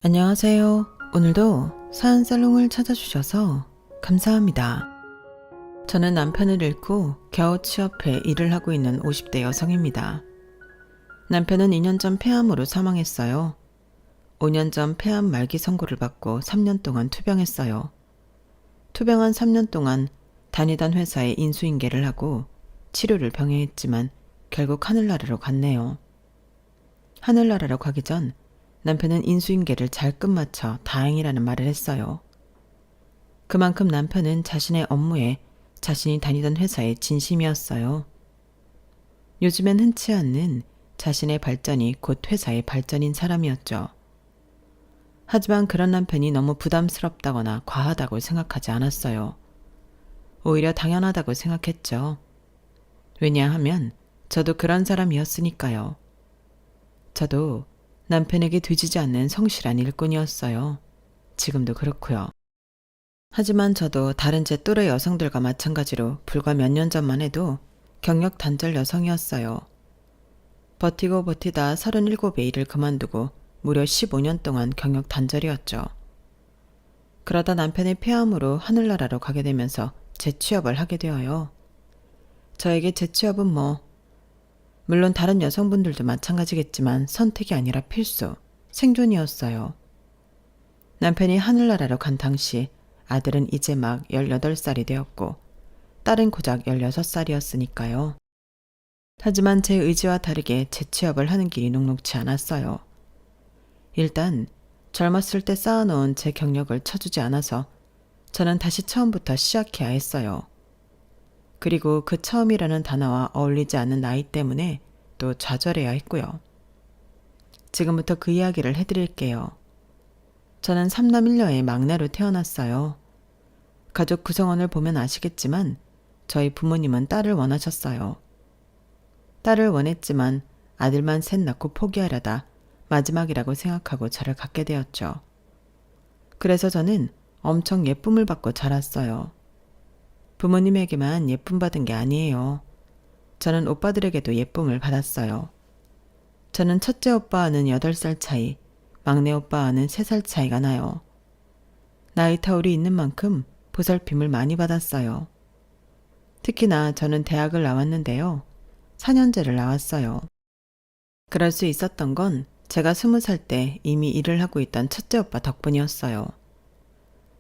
안녕하세요. 오늘도 사연살롱을 찾아주셔서 감사합니다. 저는 남편을 잃고 겨우 취업해 일을 하고 있는 50대 여성입니다. 남편은 2년 전 폐암으로 사망했어요. 5년 전 폐암 말기 선고를 받고 3년 동안 투병했어요. 투병한 3년 동안 다니던 회사에 인수인계를 하고 치료를 병행했지만 결국 하늘나라로 갔네요. 하늘나라로 가기 전 남편은 인수인계를 잘 끝마쳐 다행이라는 말을 했어요. 그만큼 남편은 자신의 업무에 자신이 다니던 회사에 진심이었어요. 요즘엔 흔치 않는 자신의 발전이 곧 회사의 발전인 사람이었죠. 하지만 그런 남편이 너무 부담스럽다거나 과하다고 생각하지 않았어요. 오히려 당연하다고 생각했죠. 왜냐하면 저도 그런 사람이었으니까요. 저도 남편에게 뒤지지 않는 성실한 일꾼이었어요. 지금도 그렇고요. 하지만 저도 다른 제 또래 여성들과 마찬가지로 불과 몇 년 전만 해도 경력 단절 여성이었어요. 버티고 버티다 37의 일을 그만두고 무려 15년 동안 경력 단절이었죠. 그러다 남편의 폐암으로 하늘나라로 가게 되면서 재취업을 하게 되어요. 저에게 재취업은 물론 다른 여성분들도 마찬가지겠지만 선택이 아니라 필수, 생존이었어요. 남편이 하늘나라로 간 당시 아들은 이제 막 18살이 되었고 딸은 고작 16살이었으니까요. 하지만 제 의지와 다르게 재취업을 하는 길이 녹록지 않았어요. 일단 젊었을 때 쌓아놓은 제 경력을 쳐주지 않아서 저는 다시 처음부터 시작해야 했어요. 그리고 그 처음이라는 단어와 어울리지 않는 나이 때문에 또 좌절해야 했고요. 지금부터 그 이야기를 해드릴게요. 저는 3남 1녀의 막내로 태어났어요. 가족 구성원을 보면 아시겠지만 저희 부모님은 딸을 원하셨어요. 딸을 원했지만 아들만 셋 낳고 포기하려다 마지막이라고 생각하고 저를 갖게 되었죠. 그래서 저는 엄청 예쁨을 받고 자랐어요. 부모님에게만 예쁨 받은 게 아니에요. 저는 오빠들에게도 예쁨을 받았어요. 저는 첫째 오빠와는 8살 차이, 막내 오빠와는 3살 차이가 나요. 나이 터울이 있는 만큼 보살핌을 많이 받았어요. 특히나 저는 대학을 나왔는데요. 4년제를 나왔어요. 그럴 수 있었던 건 제가 20살 때 이미 일을 하고 있던 첫째 오빠 덕분이었어요.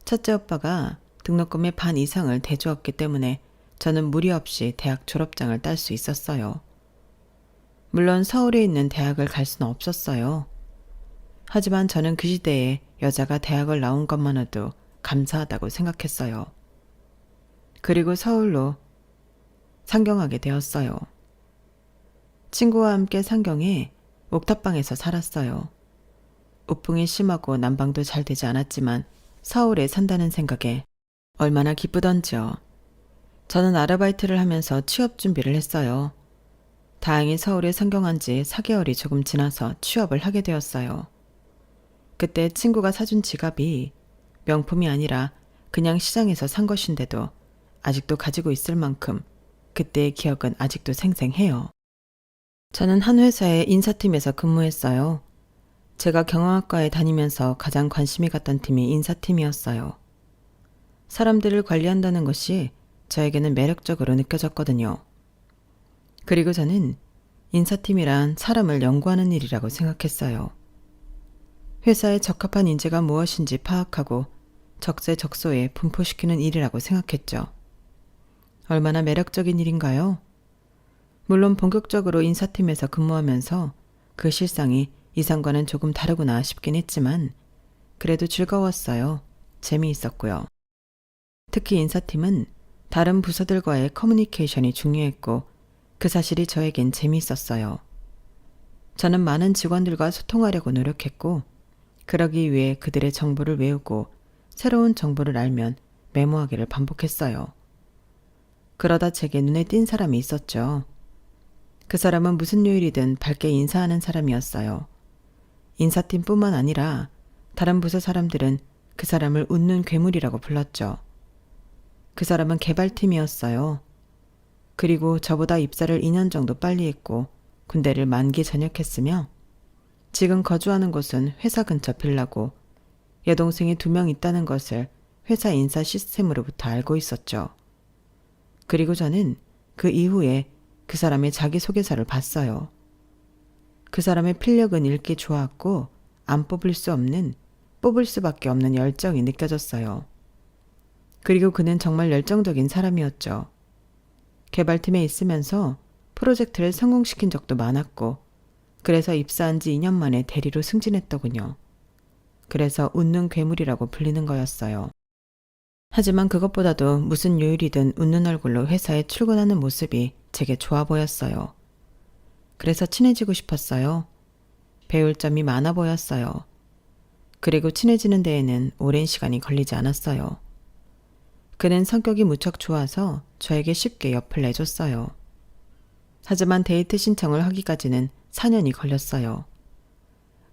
첫째 오빠가 등록금의 반 이상을 대주었기 때문에 저는 무리 없이 대학 졸업장을 딸 수 있었어요. 물론 서울에 있는 대학을 갈 수는 없었어요. 하지만 저는 그 시대에 여자가 대학을 나온 것만으로도 감사하다고 생각했어요. 그리고 서울로 상경하게 되었어요. 친구와 함께 상경해 옥탑방에서 살았어요. 우풍이 심하고 난방도 잘 되지 않았지만 서울에 산다는 생각에 얼마나 기쁘던지요. 저는 아르바이트를 하면서 취업 준비를 했어요. 다행히 서울에 상경한 지 4개월이 조금 지나서 취업을 하게 되었어요. 그때 친구가 사준 지갑이 명품이 아니라 그냥 시장에서 산 것인데도 아직도 가지고 있을 만큼 그때의 기억은 아직도 생생해요. 저는 한 회사의 인사팀에서 근무했어요. 제가 경영학과에 다니면서 가장 관심이 갔던 팀이 인사팀이었어요. 사람들을 관리한다는 것이 저에게는 매력적으로 느껴졌거든요. 그리고 저는 인사팀이란 사람을 연구하는 일이라고 생각했어요. 회사에 적합한 인재가 무엇인지 파악하고 적재적소에 분포시키는 일이라고 생각했죠. 얼마나 매력적인 일인가요? 물론 본격적으로 인사팀에서 근무하면서 그 실상이 이상과는 조금 다르구나 싶긴 했지만 그래도 즐거웠어요. 재미있었고요. 특히 인사팀은 다른 부서들과의 커뮤니케이션이 중요했고 그 사실이 저에겐 재미있었어요. 저는 많은 직원들과 소통하려고 노력했고 그러기 위해 그들의 정보를 외우고 새로운 정보를 알면 메모하기를 반복했어요. 그러다 제게 눈에 띈 사람이 있었죠. 그 사람은 무슨 요일이든 밝게 인사하는 사람이었어요. 인사팀뿐만 아니라 다른 부서 사람들은 그 사람을 웃는 괴물이라고 불렀죠. 그 사람은 개발팀이었어요. 그리고 저보다 입사를 2년 정도 빨리 했고 군대를 만기 전역했으며 지금 거주하는 곳은 회사 근처 빌라고 여동생이 2명 있다는 것을 회사 인사 시스템으로부터 알고 있었죠. 그리고 저는 그 이후에 그 사람의 자기소개서를 봤어요. 그 사람의 필력은 읽기 좋았고 안 뽑을 수밖에 없는 열정이 느껴졌어요. 그리고 그는 정말 열정적인 사람이었죠. 개발팀에 있으면서 프로젝트를 성공시킨 적도 많았고 그래서 입사한 지 2년 만에 대리로 승진했더군요. 그래서 웃는 괴물이라고 불리는 거였어요. 하지만 그것보다도 무슨 요일이든 웃는 얼굴로 회사에 출근하는 모습이 제게 좋아 보였어요. 그래서 친해지고 싶었어요. 배울 점이 많아 보였어요. 그리고 친해지는 데에는 오랜 시간이 걸리지 않았어요. 그는 성격이 무척 좋아서 저에게 쉽게 옆을 내줬어요. 하지만 데이트 신청을 하기까지는 4년이 걸렸어요.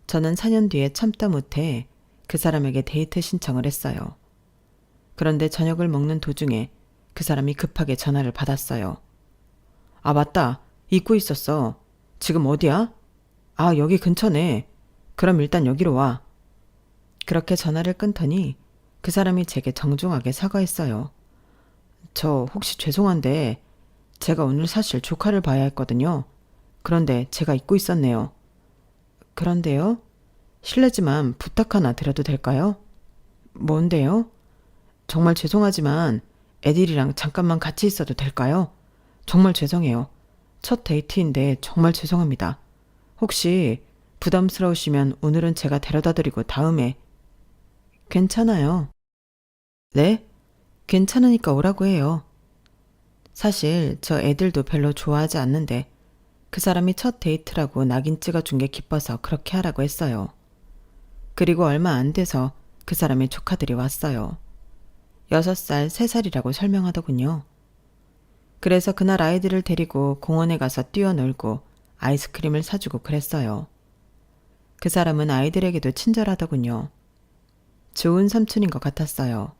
저는 4년 뒤에 참다 못해 그 사람에게 데이트 신청을 했어요. 그런데 저녁을 먹는 도중에 그 사람이 급하게 전화를 받았어요. 아, 맞다. 잊고 있었어. 지금 어디야? 아, 여기 근처네. 그럼 일단 여기로 와. 그렇게 전화를 끊더니 그 사람이 제게 정중하게 사과했어요. 저 혹시 죄송한데 제가 오늘 사실 조카를 봐야 했거든요. 그런데 제가 잊고 있었네요. 그런데요? 실례지만 부탁 하나 드려도 될까요? 뭔데요? 정말 죄송하지만 애들이랑 잠깐만 같이 있어도 될까요? 정말 죄송해요. 첫 데이트인데 정말 죄송합니다. 혹시 부담스러우시면 오늘은 제가 데려다 드리고 다음에. 괜찮아요. 네? 괜찮으니까 오라고 해요. 사실 저 애들도 별로 좋아하지 않는데 그 사람이 첫 데이트라고 낙인 찍어준 게 기뻐서 그렇게 하라고 했어요. 그리고 얼마 안 돼서 그 사람의 조카들이 왔어요. 6살, 3살이라고 설명하더군요. 그래서 그날 아이들을 데리고 공원에 가서 뛰어놀고 아이스크림을 사주고 그랬어요. 그 사람은 아이들에게도 친절하더군요. 좋은 삼촌인 것 같았어요.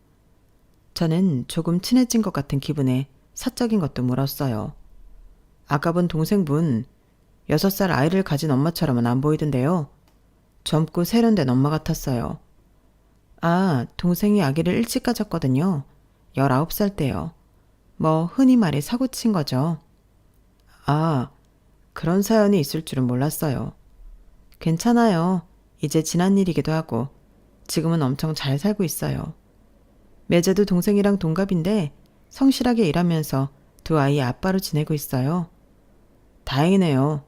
저는 조금 친해진 것 같은 기분에 사적인 것도 물었어요. 아까 본 동생분 6살 아이를 가진 엄마처럼은 안 보이던데요. 젊고 세련된 엄마 같았어요. 아, 동생이 아기를 일찍 가졌거든요. 19살 때요. 뭐 흔히 말해 사고 친 거죠. 아, 그런 사연이 있을 줄은 몰랐어요. 괜찮아요. 이제 지난 일이기도 하고 지금은 엄청 잘 살고 있어요. 매제도 동생이랑 동갑인데 성실하게 일하면서 2 아이의 아빠로 지내고 있어요. 다행이네요.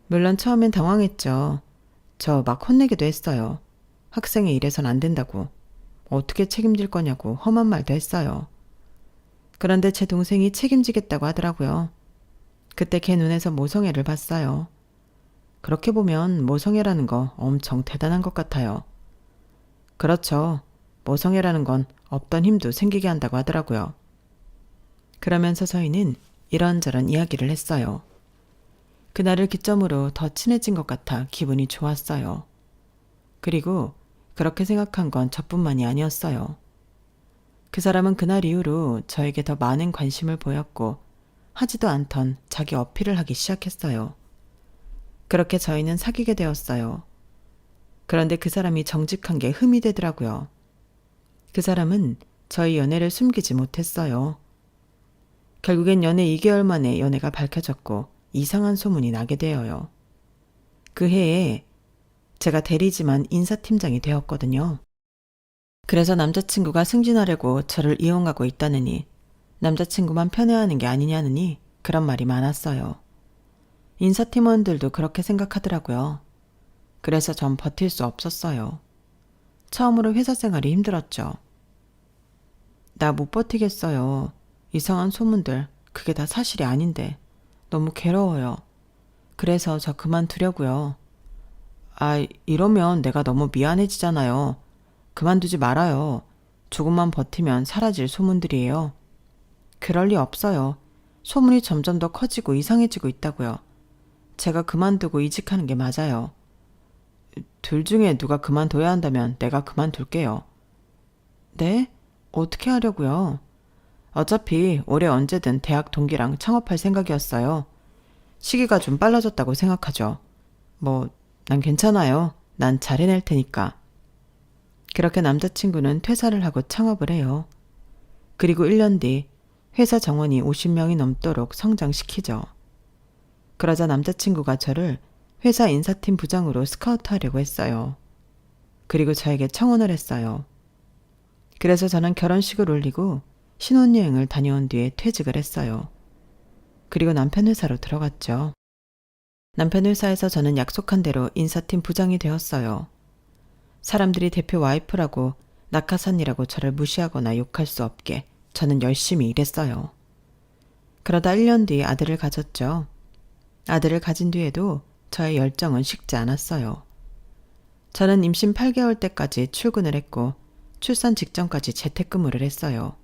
물론 처음엔 당황했죠. 저 막 혼내기도 했어요. 학생이 이래선 안 된다고. 어떻게 책임질 거냐고 험한 말도 했어요. 그런데 제 동생이 책임지겠다고 하더라고요. 그때 걔 눈에서 모성애를 봤어요. 그렇게 보면 모성애라는 거 엄청 대단한 것 같아요. 그렇죠. 모성애라는 건 없던 힘도 생기게 한다고 하더라고요. 그러면서 저희는 이런저런 이야기를 했어요. 그날을 기점으로 더 친해진 것 같아 기분이 좋았어요. 그리고 그렇게 생각한 건 저뿐만이 아니었어요. 그 사람은 그날 이후로 저에게 더 많은 관심을 보였고 하지도 않던 자기 어필을 하기 시작했어요. 그렇게 저희는 사귀게 되었어요. 그런데 그 사람이 정직한 게 흠이 되더라고요. 그 사람은 저희 연애를 숨기지 못했어요. 결국엔 연애 2개월 만에 연애가 밝혀졌고 이상한 소문이 나게 되어요. 그 해에 제가 대리지만 인사팀장이 되었거든요. 그래서 남자친구가 승진하려고 저를 이용하고 있다느니 남자친구만 편애하는 게 아니냐느니 그런 말이 많았어요. 인사팀원들도 그렇게 생각하더라고요. 그래서 전 버틸 수 없었어요. 처음으로 회사 생활이 힘들었죠. 나 못 버티겠어요. 이상한 소문들, 그게 다 사실이 아닌데 너무 괴로워요. 그래서 저 그만두려고요. 아, 이러면 내가 너무 미안해지잖아요. 그만두지 말아요. 조금만 버티면 사라질 소문들이에요. 그럴 리 없어요. 소문이 점점 더 커지고 이상해지고 있다고요. 제가 그만두고 이직하는 게 맞아요. 둘 중에 누가 그만둬야 한다면 내가 그만둘게요. 네? 어떻게 하려고요? 어차피 올해 언제든 대학 동기랑 창업할 생각이었어요. 시기가 좀 빨라졌다고 생각하죠. 뭐 난 괜찮아요. 난 잘 해낼 테니까. 그렇게 남자친구는 퇴사를 하고 창업을 해요. 그리고 1년 뒤 회사 정원이 50명이 넘도록 성장시키죠. 그러자 남자친구가 저를 회사 인사팀 부장으로 스카우트하려고 했어요. 그리고 저에게 청혼을 했어요. 그래서 저는 결혼식을 올리고 신혼여행을 다녀온 뒤에 퇴직을 했어요. 그리고 남편 회사로 들어갔죠. 남편 회사에서 저는 약속한 대로 인사팀 부장이 되었어요. 사람들이 대표 와이프라고 낙하산이라고 저를 무시하거나 욕할 수 없게 저는 열심히 일했어요. 그러다 1년 뒤 아들을 가졌죠. 아들을 가진 뒤에도 저의 열정은 식지 않았어요. 저는 임신 8개월 때까지 출근을 했고 출산 직전까지 재택근무를 했어요.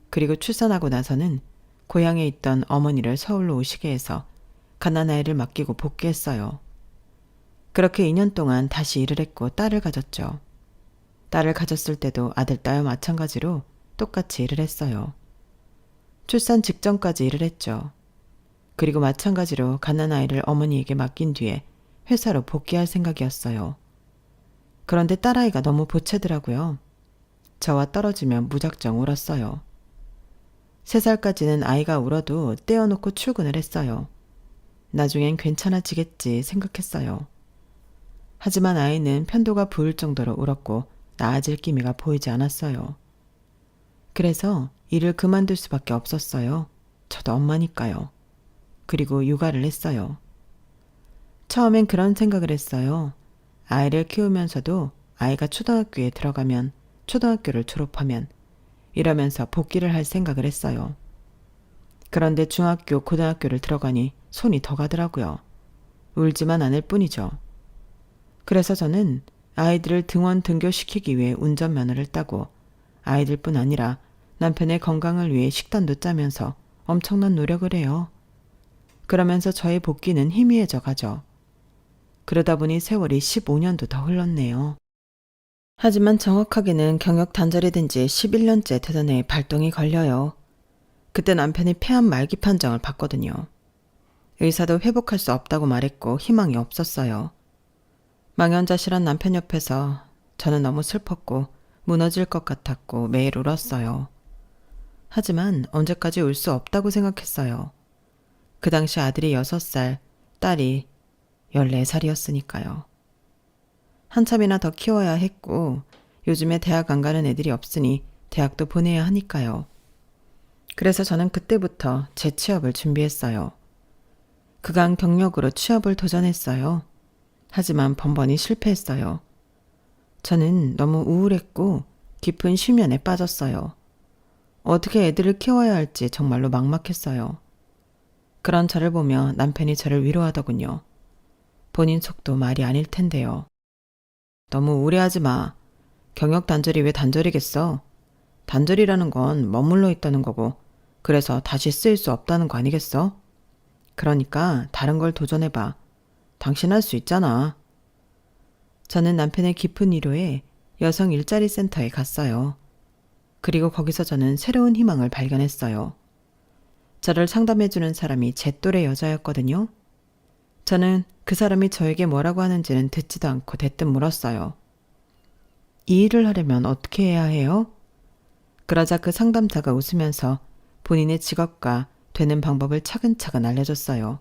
그리고 출산하고 나서는 고향에 있던 어머니를 서울로 오시게 해서 갓난아이를 맡기고 복귀했어요. 그렇게 2년 동안 다시 일을 했고 딸을 가졌죠. 딸을 가졌을 때도 아들, 딸와 마찬가지로 똑같이 일을 했어요. 출산 직전까지 일을 했죠. 그리고 마찬가지로 갓난아이를 어머니에게 맡긴 뒤에 회사로 복귀할 생각이었어요. 그런데 딸아이가 너무 보채더라고요. 저와 떨어지면 무작정 울었어요. 3살까지는 아이가 울어도 떼어놓고 출근을 했어요. 나중엔 괜찮아지겠지 생각했어요. 하지만 아이는 편도가 부을 정도로 울었고 나아질 기미가 보이지 않았어요. 그래서 일을 그만둘 수밖에 없었어요. 저도 엄마니까요. 그리고 육아를 했어요. 처음엔 그런 생각을 했어요. 아이를 키우면서도 아이가 초등학교에 들어가면 초등학교를 졸업하면 이러면서 복귀를 할 생각을 했어요. 그런데 중학교, 고등학교를 들어가니 손이 더 가더라고요. 울지만 않을 뿐이죠. 그래서 저는 아이들을 등원 등교시키기 위해 운전면허를 따고 아이들뿐 아니라 남편의 건강을 위해 식단도 짜면서 엄청난 노력을 해요. 그러면서 저의 복귀는 희미해져 가죠. 그러다 보니 세월이 15년도 더 흘렀네요. 하지만 정확하게는 경력 단절이 된 지 11년째 되던 해에 발동이 걸려요. 그때 남편이 폐암 말기 판정을 받거든요. 의사도 회복할 수 없다고 말했고 희망이 없었어요. 망연자실한 남편 옆에서 저는 너무 슬펐고 무너질 것 같았고 매일 울었어요. 하지만 언제까지 울 수 없다고 생각했어요. 그 당시 아들이 6살, 딸이 14살이었으니까요. 한참이나 더 키워야 했고 요즘에 대학 안 가는 애들이 없으니 대학도 보내야 하니까요. 그래서 저는 그때부터 재취업을 준비했어요. 그간 경력으로 취업을 도전했어요. 하지만 번번이 실패했어요. 저는 너무 우울했고 깊은 쉬면에 빠졌어요. 어떻게 애들을 키워야 할지 정말로 막막했어요. 그런 저를 보며 남편이 저를 위로하더군요. 본인 속도 말이 아닐 텐데요. 너무 우울해하지 마. 경력 단절이 왜 단절이겠어? 단절이라는 건 머물러 있다는 거고 그래서 다시 쓰일 수 없다는 거 아니겠어? 그러니까 다른 걸 도전해봐. 당신 할 수 있잖아. 저는 남편의 깊은 위로에 여성 일자리 센터에 갔어요. 그리고 거기서 저는 새로운 희망을 발견했어요. 저를 상담해주는 사람이 제 또래 여자였거든요. 저는 그 사람이 저에게 뭐라고 하는지는 듣지도 않고 대뜸 물었어요. 이 일을 하려면 어떻게 해야 해요? 그러자 그 상담자가 웃으면서 본인의 직업과 되는 방법을 차근차근 알려줬어요.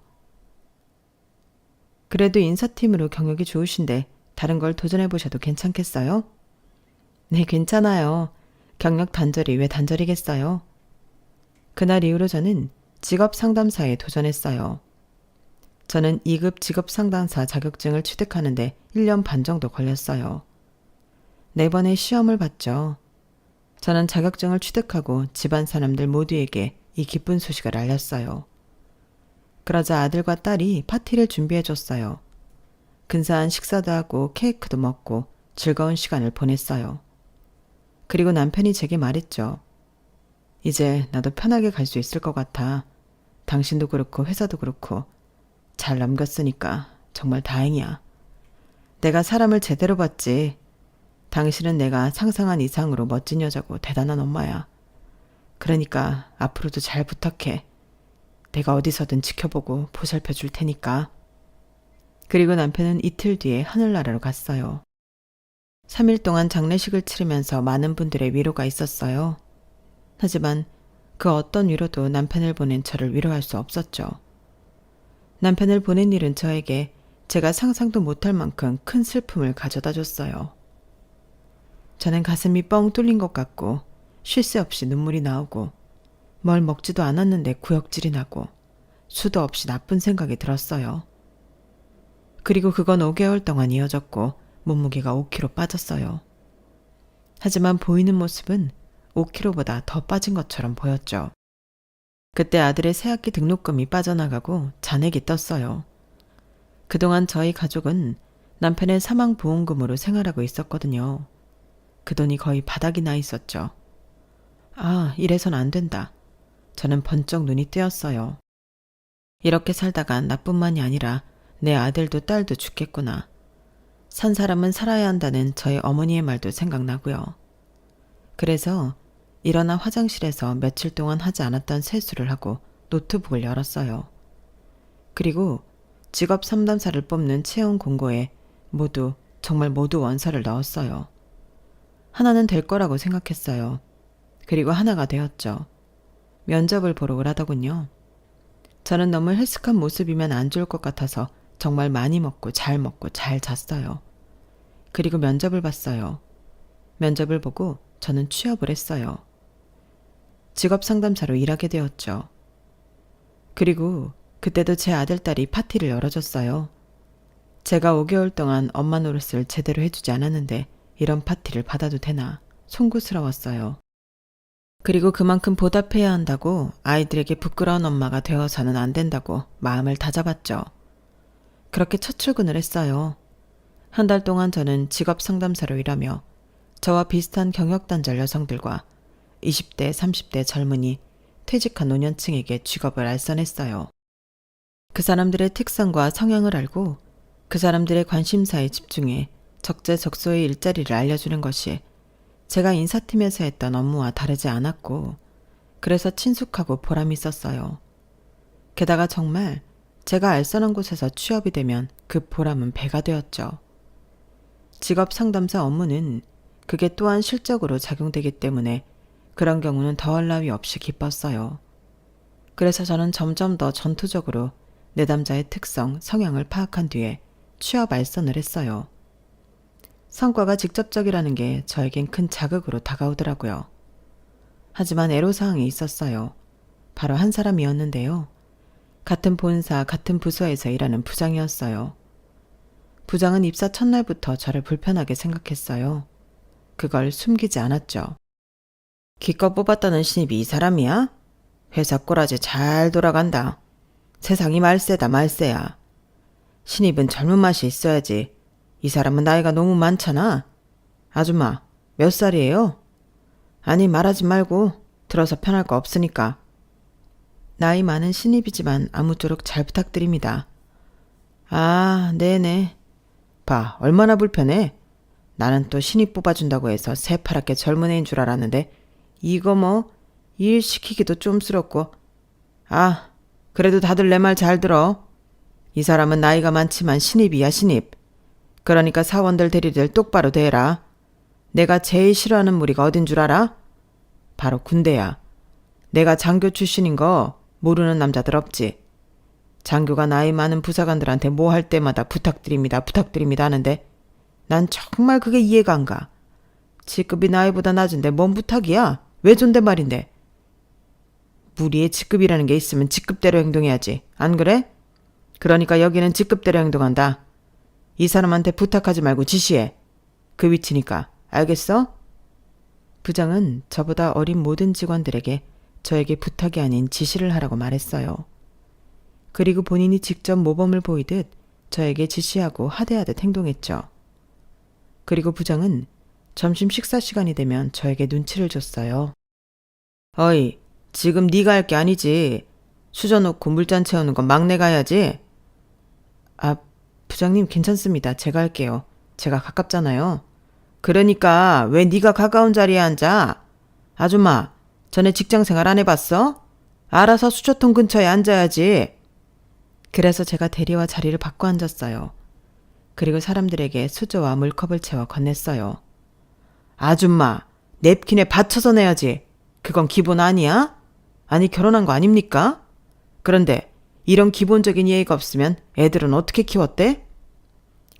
그래도 인사팀으로 경력이 좋으신데 다른 걸 도전해보셔도 괜찮겠어요? 네, 괜찮아요. 경력 단절이 왜 단절이겠어요? 그날 이후로 저는 직업 상담사에 도전했어요. 저는 2급 직업 상담사 자격증을 취득하는데 1년 반 정도 걸렸어요. 4번의 시험을 봤죠. 저는 자격증을 취득하고 집안 사람들 모두에게 이 기쁜 소식을 알렸어요. 그러자 아들과 딸이 파티를 준비해줬어요. 근사한 식사도 하고 케이크도 먹고 즐거운 시간을 보냈어요. 그리고 남편이 제게 말했죠. 이제 나도 편하게 갈 수 있을 것 같아. 당신도 그렇고 회사도 그렇고 잘 넘겼으니까 정말 다행이야. 내가 사람을 제대로 봤지. 당신은 내가 상상한 이상으로 멋진 여자고 대단한 엄마야. 그러니까 앞으로도 잘 부탁해. 내가 어디서든 지켜보고 보살펴 줄 테니까. 그리고 남편은 이틀 뒤에 하늘나라로 갔어요. 3일 동안 장례식을 치르면서 많은 분들의 위로가 있었어요. 하지만 그 어떤 위로도 남편을 보낸 저를 위로할 수 없었죠. 남편을 보낸 일은 저에게 제가 상상도 못할 만큼 큰 슬픔을 가져다 줬어요. 저는 가슴이 뻥 뚫린 것 같고 쉴 새 없이 눈물이 나오고 뭘 먹지도 않았는데 구역질이 나고 수도 없이 나쁜 생각이 들었어요. 그리고 그건 5개월 동안 이어졌고 몸무게가 5kg 빠졌어요. 하지만 보이는 모습은 5kg보다 더 빠진 것처럼 보였죠. 그때 아들의 새학기 등록금이 빠져나가고 잔액이 떴어요. 그동안 저희 가족은 남편의 사망보험금으로 생활하고 있었거든요. 그 돈이 거의 바닥이 나 있었죠. 아, 이래선 안 된다. 저는 번쩍 눈이 뜨였어요. 이렇게 살다간 나뿐만이 아니라 내 아들도 딸도 죽겠구나. 산 사람은 살아야 한다는 저희 어머니의 말도 생각나고요. 그래서 일어나 화장실에서 며칠 동안 하지 않았던 세수를 하고 노트북을 열었어요. 그리고 직업 상담사를 뽑는 채용 공고에 정말 모두 원서를 넣었어요. 하나는 될 거라고 생각했어요. 그리고 하나가 되었죠. 면접을 보러 오라더군요. 저는 너무 헬스한 모습이면 안 좋을 것 같아서 정말 많이 먹고 잘 잤어요. 그리고 면접을 봤어요. 면접을 보고 저는 취업을 했어요. 직업 상담사로 일하게 되었죠. 그리고 그때도 제 아들딸이 파티를 열어줬어요. 제가 5개월 동안 엄마 노릇을 제대로 해주지 않았는데 이런 파티를 받아도 되나 송구스러웠어요. 그리고 그만큼 보답해야 한다고 아이들에게 부끄러운 엄마가 되어서는 안 된다고 마음을 다잡았죠. 그렇게 첫 출근을 했어요. 한 달 동안 저는 직업 상담사로 일하며 저와 비슷한 경력단절 여성들과 20대, 30대 젊은이, 퇴직한 노년층에게 직업을 알선했어요. 그 사람들의 특성과 성향을 알고 그 사람들의 관심사에 집중해 적재적소의 일자리를 알려주는 것이 제가 인사팀에서 했던 업무와 다르지 않았고 그래서 친숙하고 보람이 있었어요. 게다가 정말 제가 알선한 곳에서 취업이 되면 그 보람은 배가 되었죠. 직업 상담사 업무는 그게 또한 실적으로 작용되기 때문에 그런 경우는 더할 나위 없이 기뻤어요. 그래서 저는 점점 더 전투적으로 내담자의 특성, 성향을 파악한 뒤에 취업 알선을 했어요. 성과가 직접적이라는 게 저에겐 큰 자극으로 다가오더라고요. 하지만 애로사항이 있었어요. 바로 한 사람이었는데요. 같은 본사, 같은 부서에서 일하는 부장이었어요. 부장은 입사 첫날부터 저를 불편하게 생각했어요. 그걸 숨기지 않았죠. 기껏 뽑았다는 신입이 이 사람이야? 회사 꼬라지 잘 돌아간다. 세상이 말세다 말세야. 신입은 젊은 맛이 있어야지. 이 사람은 나이가 너무 많잖아. 아줌마, 몇 살이에요? 아니, 말하지 말고 들어서 편할 거 없으니까. 나이 많은 신입이지만 아무쪼록 잘 부탁드립니다. 아, 네네. 봐, 얼마나 불편해. 나는 또 신입 뽑아준다고 해서 새파랗게 젊은 애인 줄 알았는데 이거 일 시키기도 쫌스럽고. 아, 그래도 다들 내 말 잘 들어. 이 사람은 나이가 많지만 신입이야, 신입. 그러니까 사원들 대리들 똑바로 대해라. 내가 제일 싫어하는 무리가 어딘 줄 알아? 바로 군대야. 내가 장교 출신인 거 모르는 남자들 없지. 장교가 나이 많은 부사관들한테 뭐 할 때마다 부탁드립니다 하는데 난 정말 그게 이해가 안 가. 직급이 나이보다 낮은데 뭔 부탁이야? 왜 존댓말인데? 무리의 직급이라는 게 있으면 직급대로 행동해야지. 안 그래? 그러니까 여기는 직급대로 행동한다. 이 사람한테 부탁하지 말고 지시해. 그 위치니까. 알겠어? 부장은 저보다 어린 모든 직원들에게 저에게 부탁이 아닌 지시를 하라고 말했어요. 그리고 본인이 직접 모범을 보이듯 저에게 지시하고 하대하듯 행동했죠. 그리고 부장은 점심 식사 시간이 되면 저에게 눈치를 줬어요. 어이, 지금 네가 할 게 아니지. 수저 놓고 물잔 채우는 건 막내가 해야지. 아, 부장님 괜찮습니다. 제가 할게요. 제가 가깝잖아요. 그러니까 왜 네가 가까운 자리에 앉아? 아줌마, 전에 직장생활 안 해봤어? 알아서 수저통 근처에 앉아야지. 그래서 제가 대리와 자리를 바꿔 앉았어요. 그리고 사람들에게 수저와 물컵을 채워 건넸어요. 아줌마, 냅킨에 받쳐서 내야지. 그건 기본 아니야? 아니 결혼한 거 아닙니까? 그런데 이런 기본적인 예의가 없으면 애들은 어떻게 키웠대?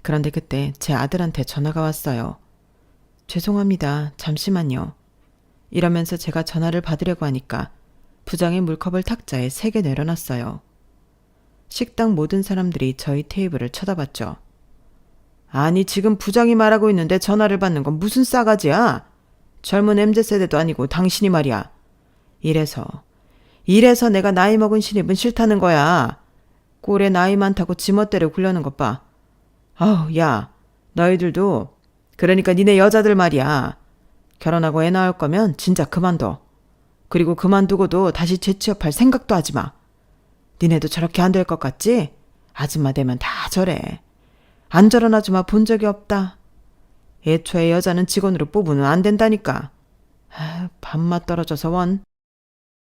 그런데 그때 제 아들한테 전화가 왔어요. 죄송합니다. 잠시만요. 이러면서 제가 전화를 받으려고 하니까 부장이 물컵을 탁자에 3개 내려놨어요. 식당 모든 사람들이 저희 테이블을 쳐다봤죠. 아니 지금 부장이 말하고 있는데 전화를 받는 건 무슨 싸가지야? 젊은 MZ세대도 아니고 당신이 말이야. 이래서 내가 나이 먹은 신입은 싫다는 거야. 꼴에 나이 많다고 지멋대로 굴려는 것 봐. 아우 야, 너희들도 그러니까 니네 여자들 말이야. 결혼하고 애 낳을 거면 진짜 그만둬. 그리고 그만두고도 다시 재취업할 생각도 하지 마. 니네도 저렇게 안 될 것 같지? 아줌마 되면 다 저래. 안 저런 아줌마 본 적이 없다. 애초에 여자는 직원으로 뽑으면 안 된다니까. 밥맛 떨어져서 원.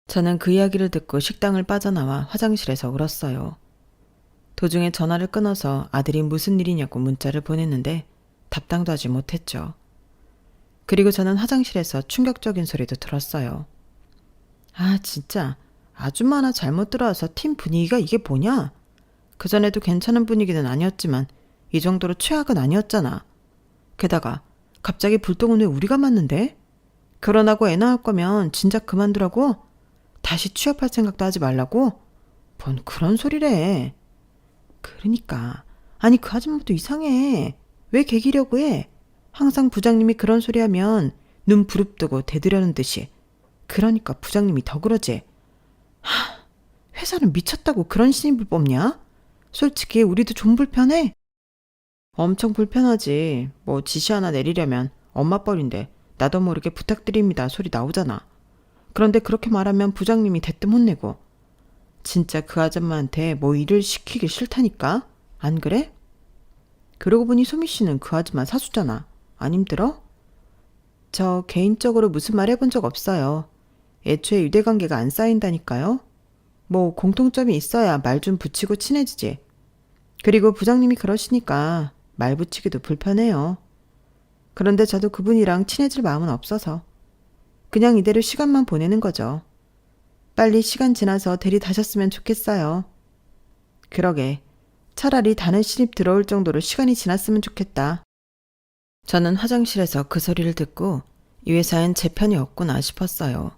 저는 그 이야기를 듣고 식당을 빠져나와 화장실에서 울었어요. 도중에 전화를 끊어서 아들이 무슨 일이냐고 문자를 보냈는데 답장도 하지 못했죠. 그리고 저는 화장실에서 충격적인 소리도 들었어요. 아 진짜 아줌마 하나 잘못 들어와서 팀 분위기가 이게 뭐냐? 그전에도 괜찮은 분위기는 아니었지만 이 정도로 최악은 아니었잖아. 게다가 갑자기 불똥은 왜 우리가 맞는데? 결혼하고 애 낳을 거면 진작 그만두라고? 다시 취업할 생각도 하지 말라고? 뭔 그런 소리래. 그러니까 아니 그 아줌마도 이상해. 왜 개기려고 해? 항상 부장님이 그런 소리 하면 눈 부릅뜨고 대들려는 듯이. 그러니까 부장님이 더 그러지. 회사는 미쳤다고 그런 신입을 뽑냐? 솔직히 우리도 좀 불편해. 엄청 불편하지. 뭐 지시 하나 내리려면 엄마 뻘인데 나도 모르게 부탁드립니다 소리 나오잖아. 그런데 그렇게 말하면 부장님이 대뜸 혼내고. 진짜 그 아줌마한테 뭐 일을 시키기 싫다니까? 안 그래? 그러고 보니 소미 씨는 그 아줌마 사수잖아. 안 힘들어? 저 개인적으로 무슨 말 해본 적 없어요. 애초에 유대관계가 안 쌓인다니까요. 뭐 공통점이 있어야 말 좀 붙이고 친해지지. 그리고 부장님이 그러시니까 말 붙이기도 불편해요. 그런데 저도 그분이랑 친해질 마음은 없어서 그냥 이대로 시간만 보내는 거죠. 빨리 시간 지나서 들이다셨으면 좋겠어요. 그러게 차라리 다른 신입 들어올 정도로 시간이 지났으면 좋겠다. 저는 화장실에서 그 소리를 듣고 이 회사엔 제 편이 없구나 싶었어요.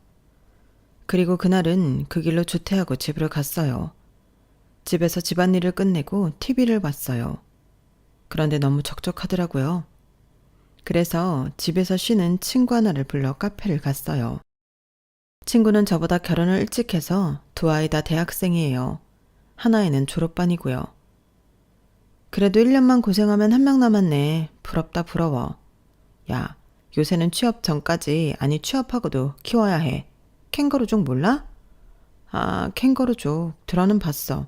그리고 그날은 그 길로 조퇴하고 집으로 갔어요. 집에서 집안일을 끝내고 TV를 봤어요. 그런데 너무 적적하더라고요. 그래서 집에서 쉬는 친구 하나를 불러 카페를 갔어요. 친구는 저보다 결혼을 일찍 해서 두 아이 다 대학생이에요. 하나애는 졸업반이고요. 그래도 1년만 고생하면 한 명 남았네. 부럽다 부러워. 야, 요새는 취업 전까지 아니 취업하고도 키워야 해. 캥거루족 몰라? 아, 캥거루족 들어는 봤어.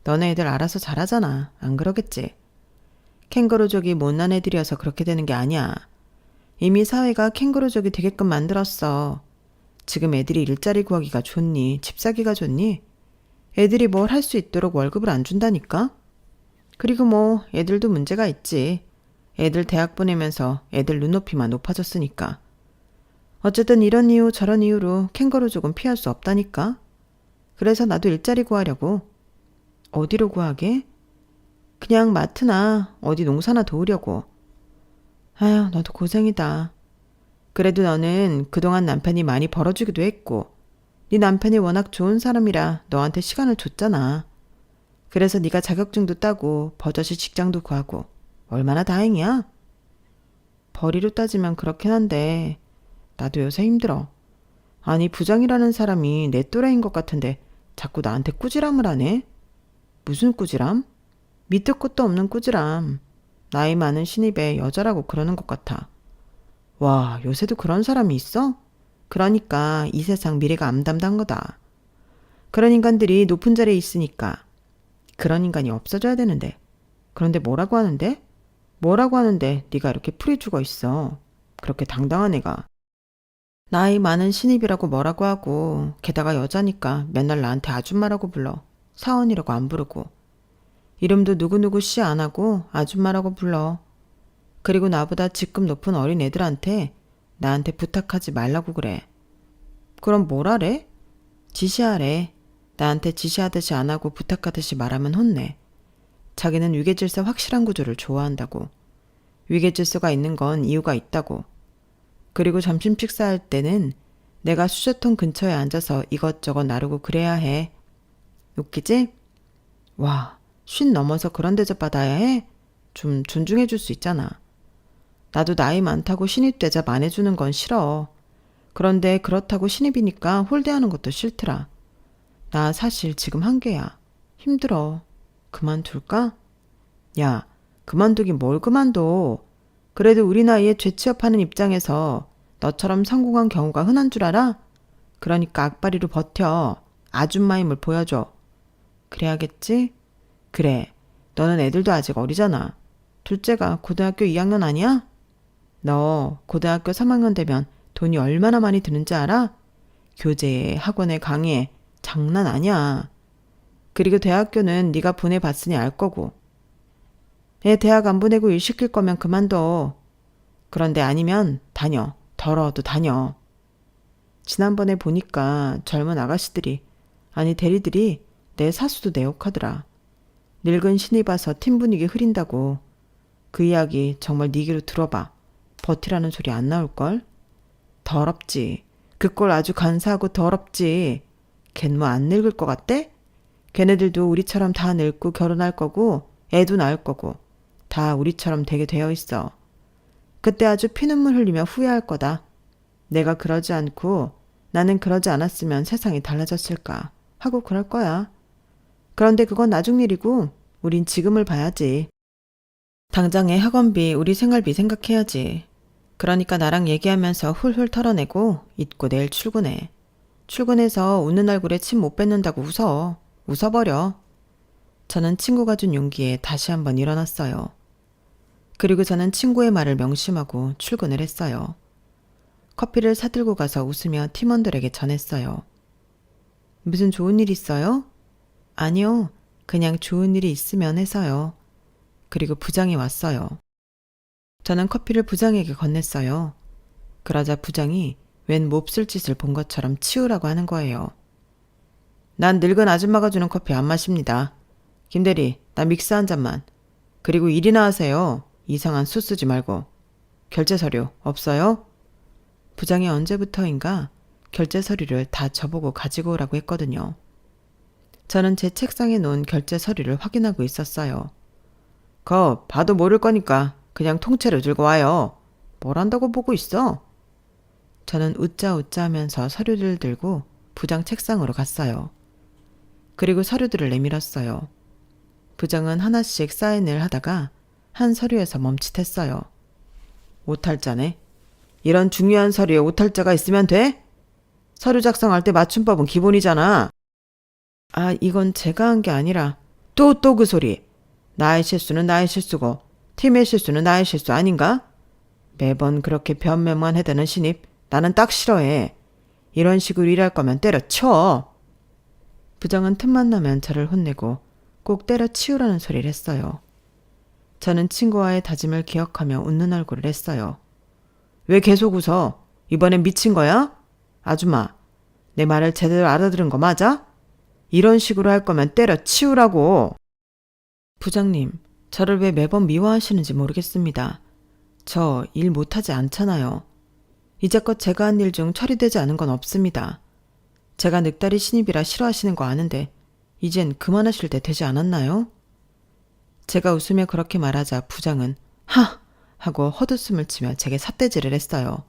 너네 애들 알아서 잘하잖아. 안 그러겠지? 캥거루족이 못난 애들이어서 그렇게 되는 게 아니야. 이미 사회가 캥거루족이 되게끔 만들었어. 지금 애들이 일자리 구하기가 좋니? 집 사기가 좋니? 애들이 뭘 할 수 있도록 월급을 안 준다니까? 그리고 뭐 애들도 문제가 있지. 애들 대학 보내면서 애들 눈높이만 높아졌으니까. 어쨌든 이런 이유 저런 이유로 캥거루족은 피할 수 없다니까. 그래서 나도 일자리 구하려고. 어디로 구하게? 그냥 마트나 어디 농사나 도우려고. 아휴, 너도 고생이다. 그래도 너는 그동안 남편이 많이 벌어주기도 했고 네 남편이 워낙 좋은 사람이라 너한테 시간을 줬잖아. 그래서 네가 자격증도 따고 버젓이 직장도 구하고 얼마나 다행이야? 벌이로 따지면 그렇긴 한데 나도 요새 힘들어. 아니 부장이라는 사람이 내 또래인 것 같은데 자꾸 나한테 꾸지람을 하네? 무슨 꾸지람? 밑도 끝도 없는 꾸지람. 나이 많은 신입에 여자라고 그러는 것 같아. 와, 요새도 그런 사람이 있어? 그러니까 이 세상 미래가 암담단 거다. 그런 인간들이 높은 자리에 있으니까 그런 인간이 없어져야 되는데. 그런데 뭐라고 하는데? 뭐라고 하는데 네가 이렇게 풀이 죽어 있어. 그렇게 당당한 애가. 나이 많은 신입이라고 뭐라고 하고 게다가 여자니까 맨날 나한테 아줌마라고 불러. 사원이라고 안 부르고. 이름도 누구누구 씨 안 하고 아줌마라고 불러. 그리고 나보다 직급 높은 어린 애들한테 나한테 부탁하지 말라고 그래. 그럼 뭘 하래? 지시하래. 나한테 지시하듯이 안 하고 부탁하듯이 말하면 혼내. 자기는 위계질서 확실한 구조를 좋아한다고. 위계질서가 있는 건 이유가 있다고. 그리고 점심 식사할 때는 내가 수저통 근처에 앉아서 이것저것 나르고 그래야 해. 웃기지? 와, 50 넘어서 그런 대접 받아야 해? 좀 존중해 줄 수 있잖아. 나도 나이 많다고 신입 대접 안 해주는 건 싫어. 그런데 그렇다고 신입이니까 홀대하는 것도 싫더라. 나 사실 지금 한계야. 힘들어. 그만둘까? 야, 그만두긴 뭘 그만둬. 그래도 우리 나이에 재취업하는 입장에서 너처럼 성공한 경우가 흔한 줄 알아? 그러니까 악바리로 버텨. 아줌마 힘을 보여줘. 그래야겠지? 그래. 너는 애들도 아직 어리잖아. 둘째가 고등학교 2학년 아니야? 너 고등학교 3학년 되면 돈이 얼마나 많이 드는지 알아? 교재에, 학원에, 강의에 장난 아니야. 그리고 대학교는 네가 보내봤으니 알 거고. 애 대학 안 보내고 일 시킬 거면 그만둬. 그런데 아니면 다녀. 더러워도 다녀. 지난번에 보니까 젊은 아가씨들이, 아니 대리들이 내 사수도 내 욕하더라. 늙은 신입 와서 팀 분위기 흐린다고. 그 이야기 정말 네 귀로 들어봐. 버티라는 소리 안 나올걸? 더럽지. 그 꼴 아주 간사하고 더럽지. 걘 뭐 안 늙을 것 같대? 걔네들도 우리처럼 다 늙고 결혼할 거고 애도 낳을 거고 다 우리처럼 되게 되어 있어. 그때 아주 피눈물 흘리며 후회할 거다. 내가 그러지 않고 나는 그러지 않았으면 세상이 달라졌을까 하고 그럴 거야. 그런데 그건 나중 일이고 우린 지금을 봐야지. 당장의 학원비, 우리 생활비 생각해야지. 그러니까 나랑 얘기하면서 훌훌 털어내고 잊고 내일 출근해. 출근해서 웃는 얼굴에 침 못 뱉는다고 웃어. 웃어버려. 저는 친구가 준 용기에 다시 한번 일어났어요. 그리고 저는 친구의 말을 명심하고 출근을 했어요. 커피를 사들고 가서 웃으며 팀원들에게 전했어요. 무슨 좋은 일 있어요? 아니요. 그냥 좋은 일이 있으면 해서요. 그리고 부장이 왔어요. 저는 커피를 부장에게 건넸어요. 그러자 부장이 웬 몹쓸 짓을 본 것처럼 치우라고 하는 거예요. 난 늙은 아줌마가 주는 커피 안 마십니다. 김대리, 나 믹스 한 잔만. 그리고 일이나 하세요. 이상한 수 쓰지 말고. 결제 서류 없어요? 부장이 언제부터인가 결제 서류를 다 저보고 가지고 오라고 했거든요. 저는 제 책상에 놓은 결제 서류를 확인하고 있었어요. 그거 봐도 모를 거니까 그냥 통째로 들고 와요. 뭘 한다고 보고 있어? 저는 웃자 하면서 서류를 들고 부장 책상으로 갔어요. 그리고 서류들을 내밀었어요. 부장은 하나씩 사인을 하다가 한 서류에서 멈칫했어요. 오탈자네. 이런 중요한 서류에 오탈자가 있으면 돼? 서류 작성할 때 맞춤법은 기본이잖아. 아, 이건 제가 한 게 아니라. 또 그 소리. 나의 실수는 나의 실수고 팀의 실수는 나의 실수 아닌가? 매번 그렇게 변명만 해대는 신입 나는 딱 싫어해. 이런 식으로 일할 거면 때려쳐. 부장은 틈만 나면 저를 혼내고 꼭 때려치우라는 소리를 했어요. 저는 친구와의 다짐을 기억하며 웃는 얼굴을 했어요. 왜 계속 웃어? 이번엔 미친 거야? 아줌마, 내 말을 제대로 알아들은 거 맞아? 이런 식으로 할 거면 때려치우라고. 부장님, 저를 왜 매번 미워하시는지 모르겠습니다. 저 일 못하지 않잖아요. 이제껏 제가 한 일 중 처리되지 않은 건 없습니다. 제가 늑다리 신입이라 싫어하시는 거 아는데 이젠 그만하실 때 되지 않았나요? 제가 웃으며 그렇게 말하자 부장은 하! 하고 헛웃음을 치며 제게 삿대질을 했어요.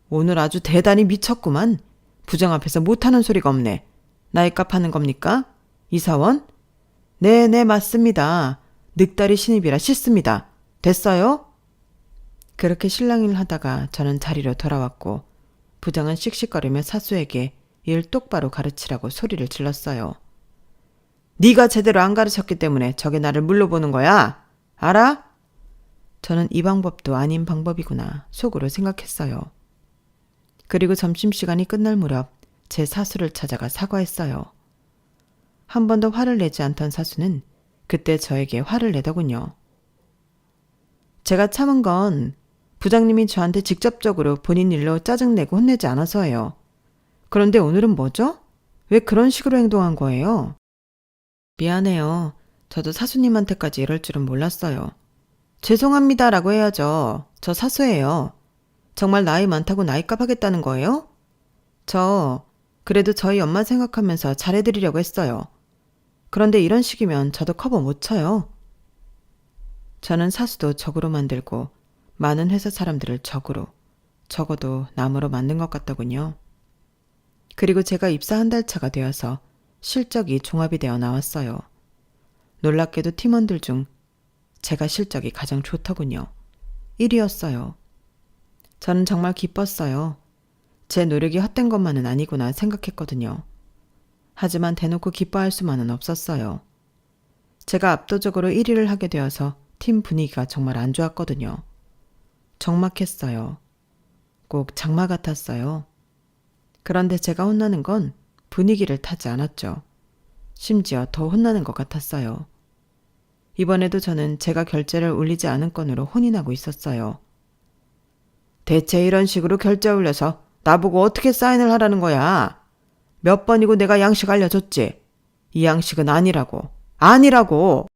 오늘 아주 대단히 미쳤구만. 부장 앞에서 못하는 소리가 없네. 나이값 하는 겁니까? 이사원? 네, 맞습니다. 늑다리 신입이라 싫습니다. 됐어요? 그렇게 실랑이를 하다가 저는 자리로 돌아왔고 부장은 씩씩거리며 사수에게 일 똑바로 가르치라고 소리를 질렀어요. 네가 제대로 안 가르쳤기 때문에 저게 나를 물러보는 거야. 알아? 저는 이 방법도 아닌 방법이구나 속으로 생각했어요. 그리고 점심시간이 끝날 무렵 제 사수를 찾아가 사과했어요. 한 번도 화를 내지 않던 사수는 그때 저에게 화를 내더군요. 제가 참은 건 부장님이 저한테 직접적으로 본인 일로 짜증내고 혼내지 않아서예요. 그런데 오늘은 뭐죠? 왜 그런 식으로 행동한 거예요? 미안해요. 저도 사수님한테까지 이럴 줄은 몰랐어요. 죄송합니다라고 해야죠. 저 사수예요. 정말 나이 많다고 나이값 하겠다는 거예요? 저 그래도 저희 엄마 생각하면서 잘해드리려고 했어요. 그런데 이런 식이면 저도 커버 못 쳐요. 저는 사수도 적으로 만들고 많은 회사 사람들을 적으로, 적어도 남으로 만든 것 같더군요. 그리고 제가 입사 한 달 차가 되어서 실적이 종합이 되어 나왔어요. 놀랍게도 팀원들 중 제가 실적이 가장 좋더군요. 1위였어요. 저는 정말 기뻤어요. 제 노력이 헛된 것만은 아니구나 생각했거든요. 하지만 대놓고 기뻐할 수만은 없었어요. 제가 압도적으로 1위를 하게 되어서 팀 분위기가 정말 안 좋았거든요. 적막했어요. 꼭 장마 같았어요. 그런데 제가 혼나는 건 분위기를 타지 않았죠. 심지어 더 혼나는 것 같았어요. 이번에도 저는 제가 결제를 올리지 않은 건으로 혼이 나고 있었어요. 대체 이런 식으로 결제 올려서 나보고 어떻게 사인을 하라는 거야? 몇 번이고 내가 양식 알려줬지? 이 양식은 아니라고. 아니라고!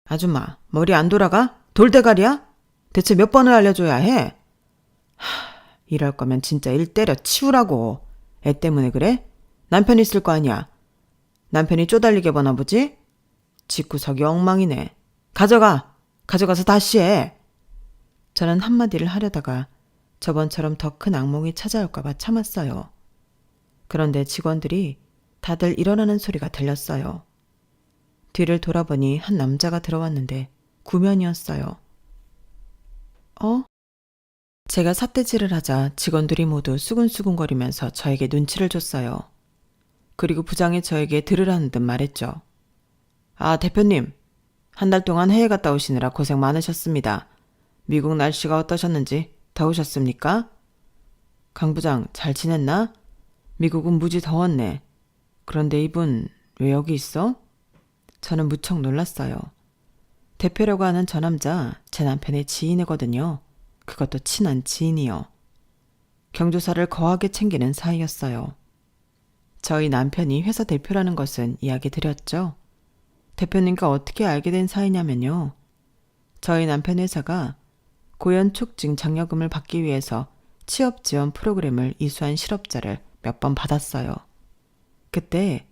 아줌마, 머리 안 돌아가? 돌대가리야? 대체 몇 번을 알려줘야 해? 이럴 거면 진짜 일 때려 치우라고. 애 때문에 그래? 남편 있을 거 아니야. 남편이 쪼달리게 보나 보지? 집구석이 엉망이네. 가져가! 가져가서 다시 해! 저는 한마디를 하려다가 저번처럼 더 큰 악몽이 찾아올까 봐 참았어요. 그런데 직원들이 다들 일어나는 소리가 들렸어요. 뒤를 돌아보니 한 남자가 들어왔는데 구면이었어요. 제가 삿대질을 하자 직원들이 모두 수근수근거리면서 저에게 눈치를 줬어요. 그리고 부장이 저에게 들으라는 듯 말했죠. 아, 대표님. 한 달 동안 해외 갔다 오시느라 고생 많으셨습니다. 미국 날씨가 어떠셨는지 더우셨습니까? 강 부장 잘 지냈나? 미국은 무지 더웠네. 그런데 이분 왜 여기 있어? 저는 무척 놀랐어요. 대표라고 하는 저 남자 제 남편의 지인이거든요. 그것도 친한 지인이요. 경조사를 거하게 챙기는 사이였어요. 저희 남편이 회사 대표라는 것은 이야기 드렸죠. 대표님과 어떻게 알게 된 사이냐면요. 저희 남편 회사가 고연촉진 장려금을 받기 위해서 취업지원 프로그램을 이수한 실업자를 몇 번 받았어요. 그때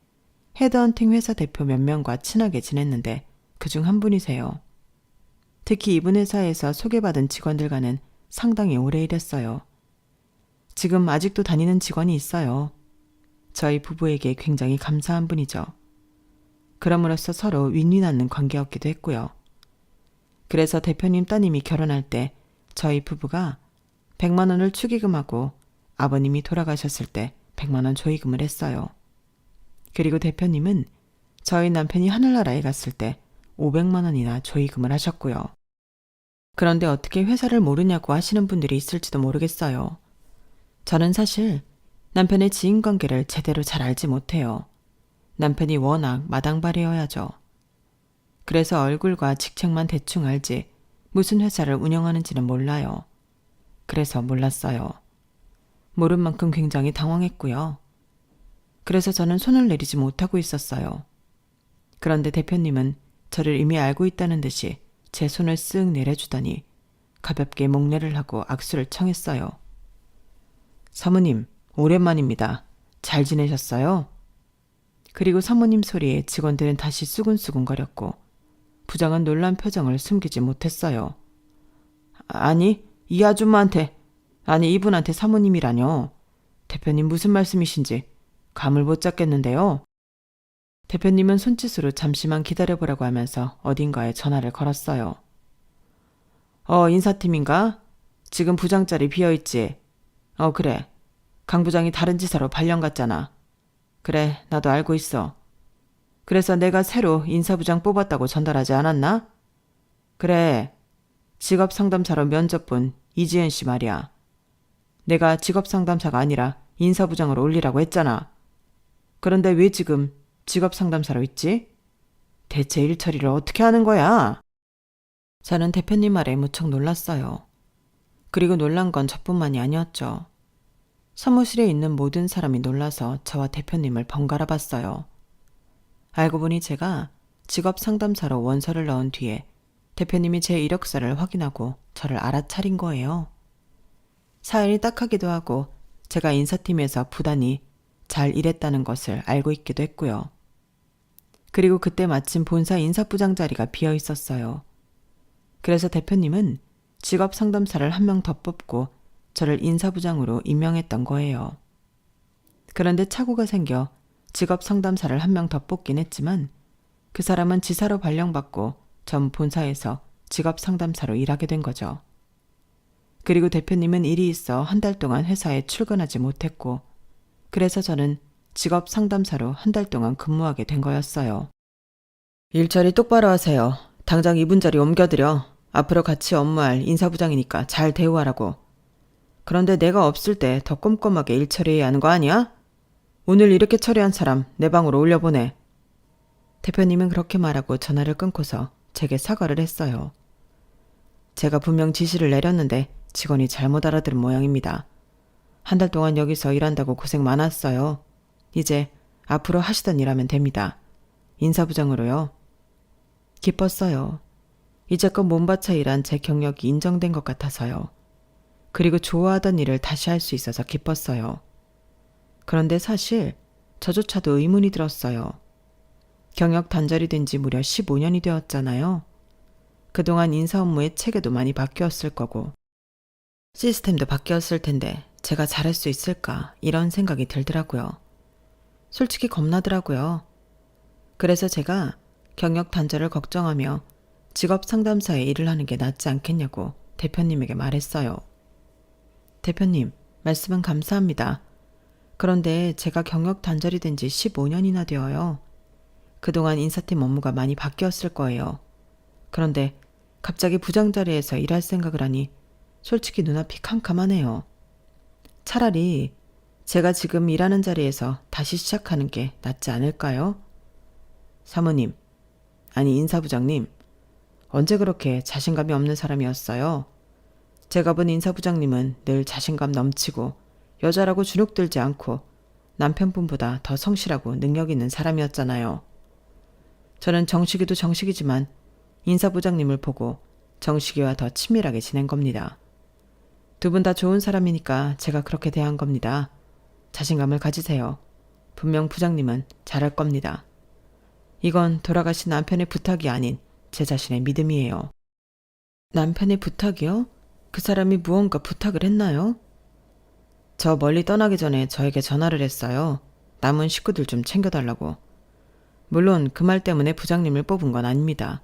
헤드헌팅 회사 대표 몇 명과 친하게 지냈는데 그중 한 분이세요. 특히 이분 회사에서 소개받은 직원들과는 상당히 오래 일했어요. 지금 아직도 다니는 직원이 있어요. 저희 부부에게 굉장히 감사한 분이죠. 그럼으로써 서로 윈윈하는 관계였기도 했고요. 그래서 대표님 따님이 결혼할 때 저희 부부가 100만 원을 축의금하고 아버님이 돌아가셨을 때 100만 원 조의금을 했어요. 그리고 대표님은 저희 남편이 하늘나라에 갔을 때 500만 원이나 조의금을 하셨고요. 그런데 어떻게 회사를 모르냐고 하시는 분들이 있을지도 모르겠어요. 저는 사실 남편의 지인관계를 제대로 잘 알지 못해요. 남편이 워낙 마당발이어야죠. 그래서 얼굴과 직책만 대충 알지 무슨 회사를 운영하는지는 몰라요. 그래서 몰랐어요. 모른 만큼 굉장히 당황했고요. 그래서 저는 손을 내리지 못하고 있었어요. 그런데 대표님은 저를 이미 알고 있다는 듯이 제 손을 쓱 내려주더니 가볍게 목례를 하고 악수를 청했어요. 사모님, 오랜만입니다. 잘 지내셨어요? 그리고 사모님 소리에 직원들은 다시 수근수근거렸고 부장은 놀란 표정을 숨기지 못했어요. 아니, 이 아줌마한테, 아니 이분한테 사모님이라뇨. 대표님 무슨 말씀이신지 감을 못 잡겠는데요. 대표님은 손짓으로 잠시만 기다려보라고 하면서 어딘가에 전화를 걸었어요. 인사팀인가? 지금 부장 자리 비어있지? 그래. 강 부장이 다른 지사로 발령 갔잖아. 그래, 나도 알고 있어. 그래서 내가 새로 인사부장 뽑았다고 전달하지 않았나? 그래, 직업상담사로 면접 본 이지은 씨 말이야. 내가 직업상담사가 아니라 인사부장으로 올리라고 했잖아. 그런데 왜 지금 직업상담사로 있지? 대체 일 처리를 어떻게 하는 거야? 저는 대표님 말에 무척 놀랐어요. 그리고 놀란 건 저뿐만이 아니었죠. 사무실에 있는 모든 사람이 놀라서 저와 대표님을 번갈아 봤어요. 알고 보니 제가 직업 상담사로 원서를 넣은 뒤에 대표님이 제 이력서를 확인하고 저를 알아차린 거예요. 사연이 딱하기도 하고 제가 인사팀에서 부단히 잘 일했다는 것을 알고 있기도 했고요. 그리고 그때 마침 본사 인사부장 자리가 비어 있었어요. 그래서 대표님은 직업 상담사를 한 명 더 뽑고 저를 인사부장으로 임명했던 거예요. 그런데 착오가 생겨 직업 상담사를 한 명 더 뽑긴 했지만 그 사람은 지사로 발령받고 전 본사에서 직업 상담사로 일하게 된 거죠. 그리고 대표님은 일이 있어 한 달 동안 회사에 출근하지 못했고 그래서 저는 직업 상담사로 한 달 동안 근무하게 된 거였어요. 일처리 똑바로 하세요. 당장 이분 자리 옮겨드려. 앞으로 같이 업무할 인사부장이니까 잘 대우하라고. 그런데 내가 없을 때 더 꼼꼼하게 일 처리해야 하는 거 아니야? 오늘 이렇게 처리한 사람 내 방으로 올려보내. 대표님은 그렇게 말하고 전화를 끊고서 제게 사과를 했어요. 제가 분명 지시를 내렸는데 직원이 잘못 알아들은 모양입니다. 한 달 동안 여기서 일한다고 고생 많았어요. 이제 앞으로 하시던 일 하면 됩니다. 인사부장으로요. 기뻤어요. 이제껏 몸바쳐 일한 제 경력이 인정된 것 같아서요. 그리고 좋아하던 일을 다시 할 수 있어서 기뻤어요. 그런데 사실 저조차도 의문이 들었어요. 경력 단절이 된 지 무려 15년이 되었잖아요. 그동안 인사 업무의 체계도 많이 바뀌었을 거고 시스템도 바뀌었을 텐데 제가 잘할 수 있을까 이런 생각이 들더라고요. 솔직히 겁나더라고요. 그래서 제가 경력 단절을 걱정하며 직업 상담사에 일을 하는 게 낫지 않겠냐고 대표님에게 말했어요. 대표님, 말씀은 감사합니다. 그런데 제가 경력 단절이 된 지 15년이나 되어요. 그동안 인사팀 업무가 많이 바뀌었을 거예요. 그런데 갑자기 부장 자리에서 일할 생각을 하니 솔직히 눈앞이 캄캄하네요. 차라리 제가 지금 일하는 자리에서 다시 시작하는 게 낫지 않을까요? 사모님, 아니 인사부장님, 언제 그렇게 자신감이 없는 사람이었어요? 제가 본 인사부장님은 늘 자신감 넘치고 여자라고 주눅들지 않고 남편분보다 더 성실하고 능력 있는 사람이었잖아요. 저는 정식이도 정식이지만 인사부장님을 보고 정식이와 더 친밀하게 지낸 겁니다. 두 분 다 좋은 사람이니까 제가 그렇게 대한 겁니다. 자신감을 가지세요. 분명 부장님은 잘할 겁니다. 이건 돌아가신 남편의 부탁이 아닌 제 자신의 믿음이에요. 남편의 부탁이요? 그 사람이 무언가 부탁을 했나요? 저 멀리 떠나기 전에 저에게 전화를 했어요. 남은 식구들 좀 챙겨달라고. 물론 그 말 때문에 부장님을 뽑은 건 아닙니다.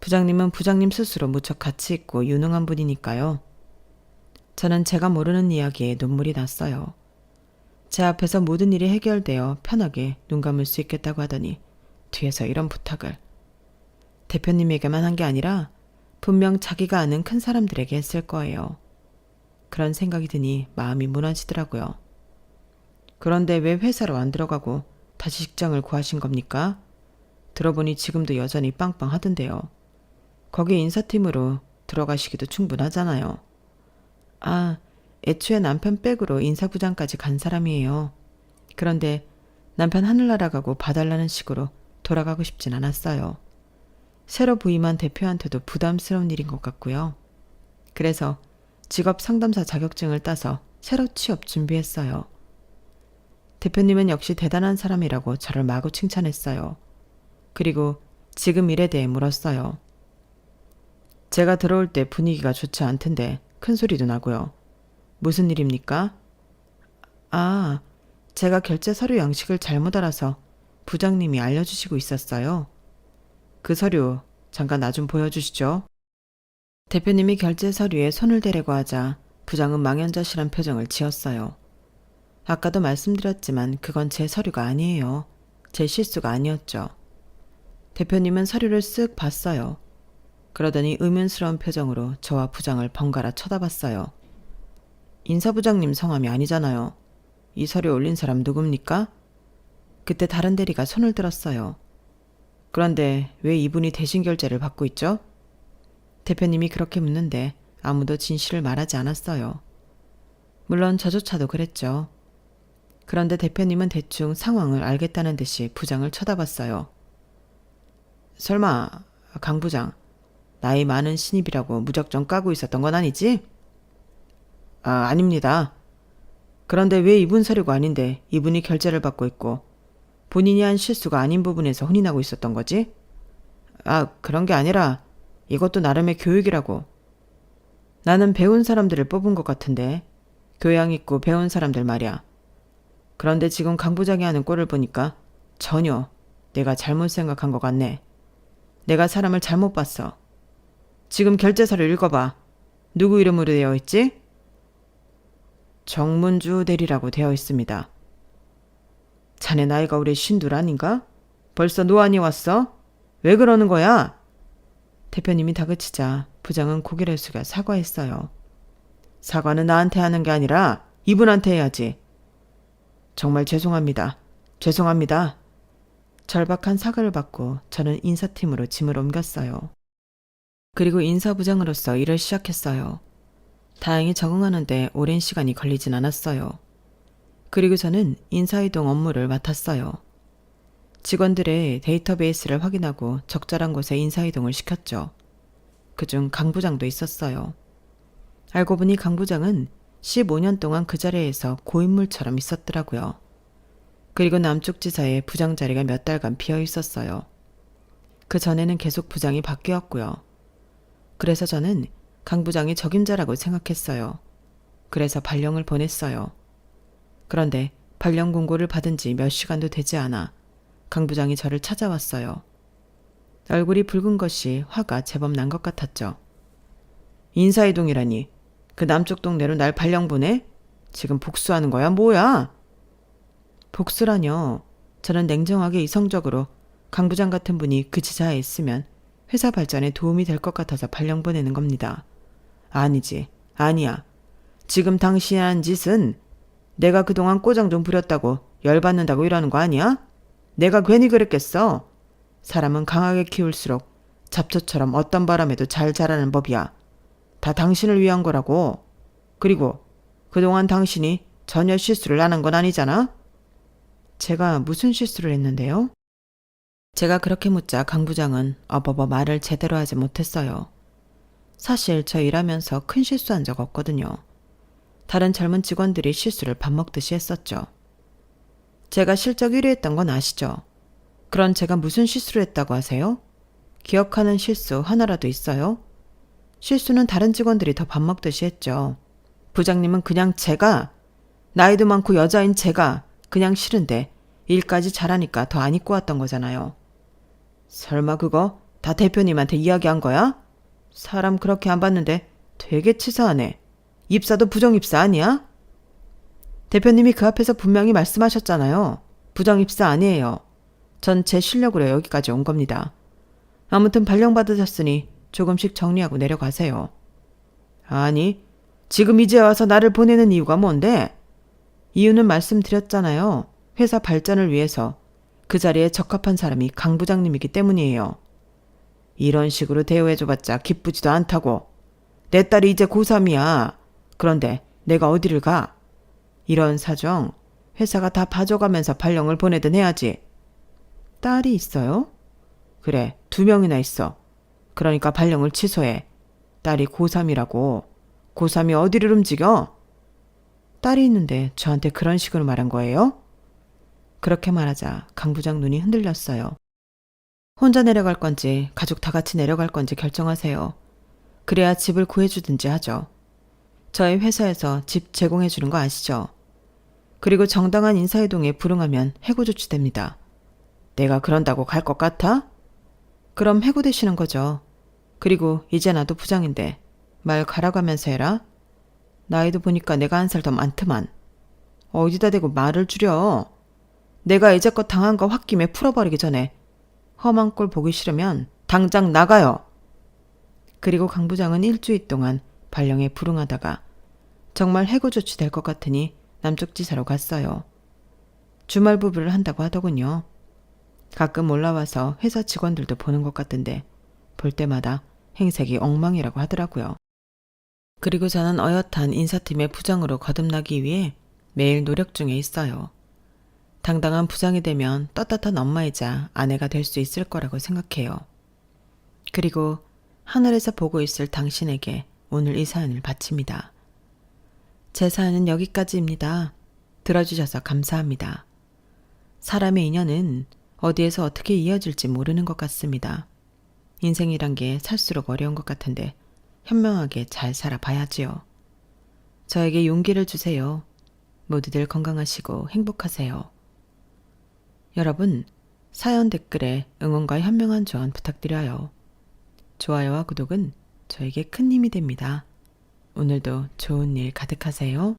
부장님은 부장님 스스로 무척 가치 있고 유능한 분이니까요. 저는 제가 모르는 이야기에 눈물이 났어요. 제 앞에서 모든 일이 해결되어 편하게 눈 감을 수 있겠다고 하더니 뒤에서 이런 부탁을. 대표님에게만 한 게 아니라 분명 자기가 아는 큰 사람들에게 했을 거예요. 그런 생각이 드니 마음이 무너지더라고요. 그런데 왜 회사로 안 들어가고 다시 직장을 구하신 겁니까? 들어보니 지금도 여전히 빵빵하던데요. 거기 인사팀으로 들어가시기도 충분하잖아요. 아, 애초에 남편 백으로 인사부장까지 간 사람이에요. 그런데 남편 하늘나라 가고 봐달라는 식으로 돌아가고 싶진 않았어요. 새로 부임한 대표한테도 부담스러운 일인 것 같고요. 그래서 직업 상담사 자격증을 따서 새로 취업 준비했어요. 대표님은 역시 대단한 사람이라고 저를 마구 칭찬했어요. 그리고 지금 일에 대해 물었어요. 제가 들어올 때 분위기가 좋지 않던데 큰 소리도 나고요. 무슨 일입니까? 아, 제가 결제 서류 양식을 잘못 알아서 부장님이 알려주시고 있었어요. 그 서류 잠깐 나 좀 보여주시죠. 대표님이 결제 서류에 손을 대려고 하자 부장은 망연자실한 표정을 지었어요. 아까도 말씀드렸지만 그건 제 서류가 아니에요. 제 실수가 아니었죠. 대표님은 서류를 쓱 봤어요. 그러더니 의문스러운 표정으로 저와 부장을 번갈아 쳐다봤어요. 인사부장님 성함이 아니잖아요. 이 서류 올린 사람 누굽니까? 그때 다른 대리가 손을 들었어요. 그런데 왜 이분이 대신 결제를 받고 있죠? 대표님이 그렇게 묻는데 아무도 진실을 말하지 않았어요. 물론 저조차도 그랬죠. 그런데 대표님은 대충 상황을 알겠다는 듯이 부장을 쳐다봤어요. 설마 강 부장, 나이 많은 신입이라고 무작정 까고 있었던 건 아니지? 아닙니다. 그런데 왜 이분 서류가 아닌데 이분이 결제를 받고 있고 본인이 한 실수가 아닌 부분에서 혼이 나고 있었던 거지? 그런 게 아니라 이것도 나름의 교육이라고. 나는 배운 사람들을 뽑은 것 같은데 교양 있고 배운 사람들 말이야. 그런데 지금 강 부장이 하는 꼴을 보니까 전혀 내가 잘못 생각한 것 같네. 내가 사람을 잘못 봤어. 지금 결제서를 읽어봐. 누구 이름으로 되어 있지? 정문주 대리라고 되어 있습니다. 자네 나이가 올해 52 아닌가? 벌써 노안이 왔어? 왜 그러는 거야? 대표님이 다그치자 부장은 고개를 숙여 사과했어요. 사과는 나한테 하는 게 아니라 이분한테 해야지. 정말 죄송합니다. 죄송합니다. 절박한 사과를 받고 저는 인사팀으로 짐을 옮겼어요. 그리고 인사부장으로서 일을 시작했어요. 다행히 적응하는데 오랜 시간이 걸리진 않았어요. 그리고 저는 인사이동 업무를 맡았어요. 직원들의 데이터베이스를 확인하고 적절한 곳에 인사이동을 시켰죠. 그중 강 부장도 있었어요. 알고 보니 강 부장은 15년 동안 그 자리에서 고인물처럼 있었더라고요. 그리고 남쪽 지사의 부장 자리가 몇 달간 비어 있었어요. 그 전에는 계속 부장이 바뀌었고요. 그래서 저는 강 부장이 적임자라고 생각했어요. 그래서 발령을 보냈어요. 그런데 발령 공고를 받은 지 몇 시간도 되지 않아 강 부장이 저를 찾아왔어요. 얼굴이 붉은 것이 화가 제법 난 것 같았죠. 인사이동이라니. 그 남쪽 동네로 날 발령 보내? 지금 복수하는 거야? 뭐야? 복수라뇨. 저는 냉정하게 이성적으로 강 부장 같은 분이 그 지사에 있으면 회사 발전에 도움이 될 것 같아서 발령 보내는 겁니다. 아니지. 아니야. 지금 당신이 한 짓은 내가 그동안 꼬장 좀 부렸다고 열받는다고 이러는 거 아니야? 내가 괜히 그랬겠어. 사람은 강하게 키울수록 잡초처럼 어떤 바람에도 잘 자라는 법이야. 다 당신을 위한 거라고. 그리고 그동안 당신이 전혀 실수를 안 한 건 아니잖아? 제가 무슨 실수를 했는데요? 제가 그렇게 묻자 강 부장은 어버버 말을 제대로 하지 못했어요. 사실 저 일하면서 큰 실수한 적 없거든요. 다른 젊은 직원들이 실수를 밥 먹듯이 했었죠. 제가 실적 1위 했던 건 아시죠? 그런 제가 무슨 실수를 했다고 하세요? 기억하는 실수 하나라도 있어요? 실수는 다른 직원들이 더 밥 먹듯이 했죠. 부장님은 그냥 제가, 나이도 많고 여자인 제가 그냥 싫은데 일까지 잘하니까 더 안 입고 왔던 거잖아요. 설마 그거 다 대표님한테 이야기한 거야? 사람 그렇게 안 봤는데 되게 치사하네. 입사도 부정입사 아니야? 대표님이 그 앞에서 분명히 말씀하셨잖아요. 부정입사 아니에요. 전 제 실력으로 여기까지 온 겁니다. 아무튼 발령 받으셨으니 조금씩 정리하고 내려가세요. 아니, 지금 이제 와서 나를 보내는 이유가 뭔데? 이유는 말씀드렸잖아요. 회사 발전을 위해서 그 자리에 적합한 사람이 강 부장님이기 때문이에요. 이런 식으로 대우해줘봤자 기쁘지도 않다고. 내 딸이 이제 고3이야. 그런데 내가 어디를 가? 이런 사정 회사가 다 봐줘가면서 발령을 보내든 해야지. 딸이 있어요? 그래, 2명이나 있어. 그러니까 발령을 취소해. 딸이 고3이라고. 고3이 어디를 움직여? 딸이 있는데 저한테 그런 식으로 말한 거예요? 그렇게 말하자 강 부장 눈이 흔들렸어요. 혼자 내려갈 건지 가족 다 같이 내려갈 건지 결정하세요. 그래야 집을 구해주든지 하죠. 저희 회사에서 집 제공해주는 거 아시죠? 그리고 정당한 인사이동에 불응하면 해고 조치됩니다. 내가 그런다고 갈 것 같아? 그럼 해고되시는 거죠. 그리고 이제 나도 부장인데 말 가라고 하면서 해라. 나이도 보니까 내가 1살 더 많더만. 어디다 대고 말을 줄여. 내가 이제껏 당한 거 홧김에 풀어버리기 전에 험한 꼴 보기 싫으면 당장 나가요. 그리고 강 부장은 일주일 동안 발령에 불응하다가 정말 해고 조치될 것 같으니 남쪽 지사로 갔어요. 주말 부부를 한다고 하더군요. 가끔 올라와서 회사 직원들도 보는 것 같던데 볼 때마다 행색이 엉망이라고 하더라고요. 그리고 저는 어엿한 인사팀의 부장으로 거듭나기 위해 매일 노력 중에 있어요. 당당한 부장이 되면 떳떳한 엄마이자 아내가 될 수 있을 거라고 생각해요. 그리고 하늘에서 보고 있을 당신에게 오늘 이 사연을 바칩니다. 제 사연은 여기까지입니다. 들어주셔서 감사합니다. 사람의 인연은 어디에서 어떻게 이어질지 모르는 것 같습니다. 인생이란 게 살수록 어려운 것 같은데 현명하게 잘 살아봐야지요. 저에게 용기를 주세요. 모두들 건강하시고 행복하세요. 여러분, 사연 댓글에 응원과 현명한 조언 부탁드려요. 좋아요와 구독은 저에게 큰 힘이 됩니다. 오늘도 좋은 일 가득하세요.